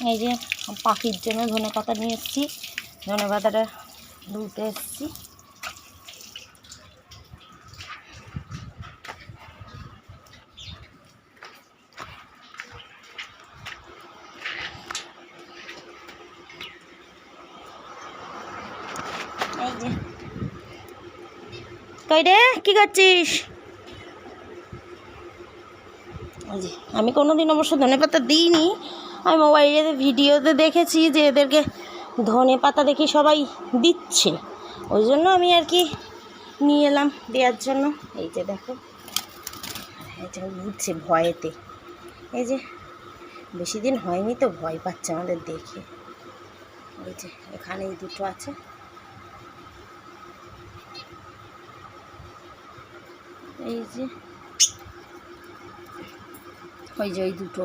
এই যে পাখির জন্য ধনে পাতা নিয়ে এসেছি, ধনে পাতাটা ধুতে এসেছি। এই যে কই রে, কি করছিস? এই যে আমি কোনোদিন অবশ্য ধনে পাতা দিইনি, আমি মোবাইলে ভিডিওতে দেখেছি যে এদেরকে ধনে পাতা দেখি সবাই দিচ্ছে, ওই জন্য আমি আর কি নিয়ে এলাম দেওয়ার জন্য। এই যে দেখো, এই যে উঠছে ভয়েতে, এই যে বেশি দিন হয়নি তো ভয় পাচ্ছে আমাদের দেখে। এই যে এখানে এই দুটো আছে, এই যে ওই যে ওই দুটো